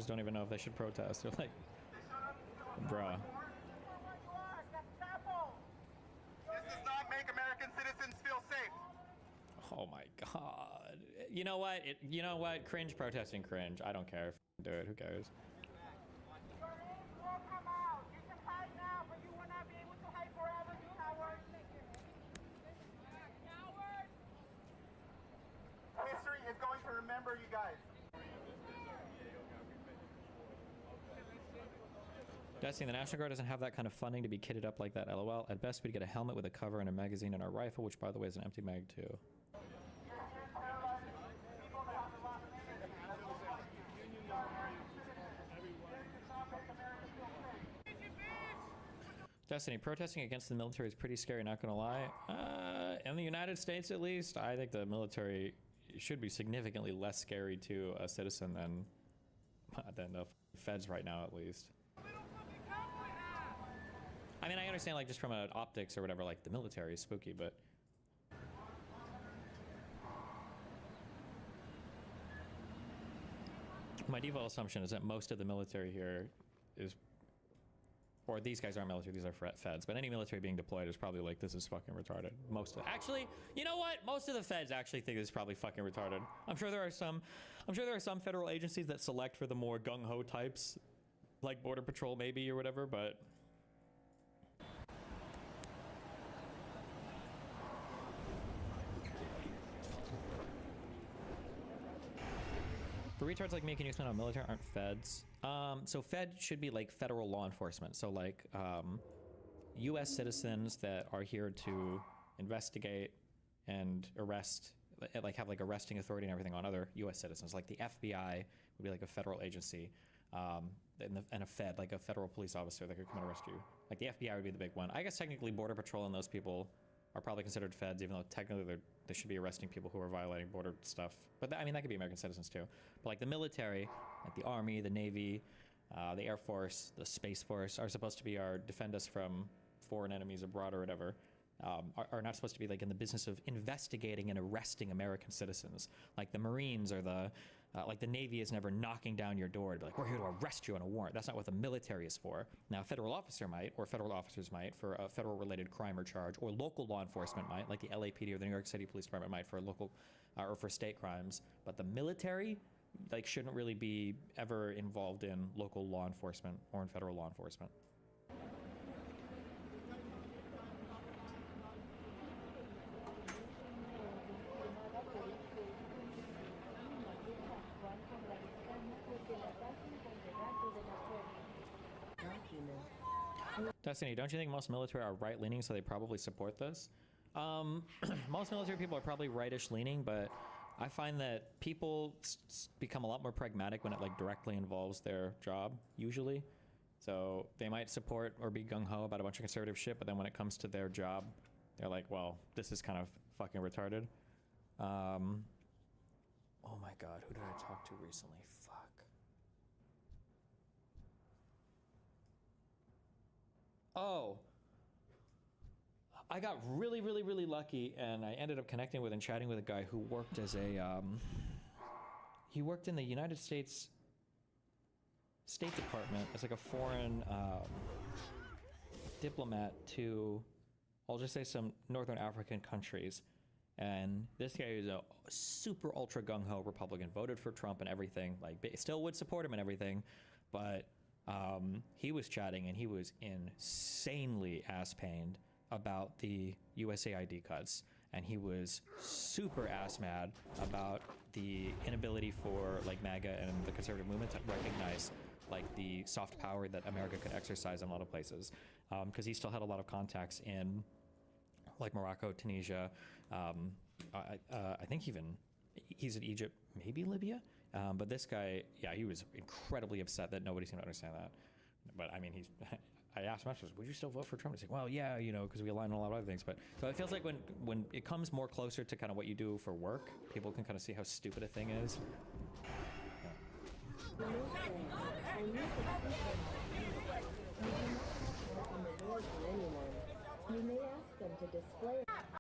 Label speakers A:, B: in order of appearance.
A: don't even know if they should protest. They're like, bruh.
B: This does not make American citizens feel safe.
A: Oh my god. You know what? You know what? Cringe protesting cringe. I don't care. Do it. Who cares?
C: Your names will come out. You can hide now, but you will not be able to hide forever, you cowards.
B: History is going to remember you guys.
A: Destiny, the National Guard doesn't have that kind of funding to be kitted up like that, lol. At best, we'd get a helmet with a cover and a magazine and our rifle, which, by the way, is an empty mag, too. Destiny, protesting against the military is pretty scary, not gonna lie. In the United States, at least, I think the military should be significantly less scary to a citizen than the feds right now, at least. I mean, I understand, like, just from an optics or whatever, like, the military is spooky, but... My default assumption is that most of the military here is... Or these guys aren't military, these are feds. But any military being deployed is probably like, this is fucking retarded. Most of... Actually, you know what? Most of the feds actually think this is probably fucking retarded. I'm sure there are some federal agencies that select for the more gung-ho types. Like Border Patrol, maybe, or whatever, but... For retards like me, can you explain how military aren't feds? So fed should be like federal law enforcement. So like US citizens that are here to investigate and arrest, like have like arresting authority and everything on other US citizens. Like the FBI would be like a federal agency, and a fed, like a federal police officer that could come and arrest you. Like the FBI would be the big one. I guess technically Border Patrol and those people are probably considered feds, even though technically they should be arresting people who are violating border stuff. But I mean, that could be American citizens too. But like the military, like the Army, the Navy, the Air Force, the Space Force are supposed to be defend us from foreign enemies abroad or whatever. Are not supposed to be like in the business of investigating and arresting American citizens. Like the Marines or like the Navy is never knocking down your door to be like, we're here to arrest you on a warrant. That's not what the military is for. Now, a federal officer might, or federal officers might for a federal related crime or charge, or local law enforcement might, like the LAPD or the New York City Police Department might for local or for state crimes. But the military, like, shouldn't really be ever involved in local law enforcement or in federal law enforcement. Destiny, don't you think most military are right-leaning, so they probably support this? Most military people are probably rightish leaning, but I find that people become a lot more pragmatic when it like directly involves their job, usually. So they might support or be gung-ho about a bunch of conservative shit, but then when it comes to their job, they're like, well, this is kind of fucking retarded. Oh my god, who did I talk to recently? Fuck. Oh, I got really, really, really lucky, and I ended up connecting with and chatting with a guy who worked as a, he worked in the United States State Department as like a foreign diplomat to, I'll just say some Northern African countries. And this guy is a super ultra gung-ho Republican, voted for Trump and everything, like still would support him and everything, but he was chatting and he was insanely ass-pained about the USAID cuts, and he was super ass-mad about the inability for like MAGA and the conservative movement to recognize like the soft power that America could exercise in a lot of places, because he still had a lot of contacts in like Morocco, Tunisia, I think even he's in Egypt, maybe Libya. But this guy, yeah, he was incredibly upset that nobody seemed to understand that. But I mean, I asked him, would you still vote for Trump? He's like, well, yeah, you know, because we align on a lot of other things. But so it feels like when it comes more closer to kind of what you do for work, people can kind of see how stupid a thing is.
D: You may ask them to display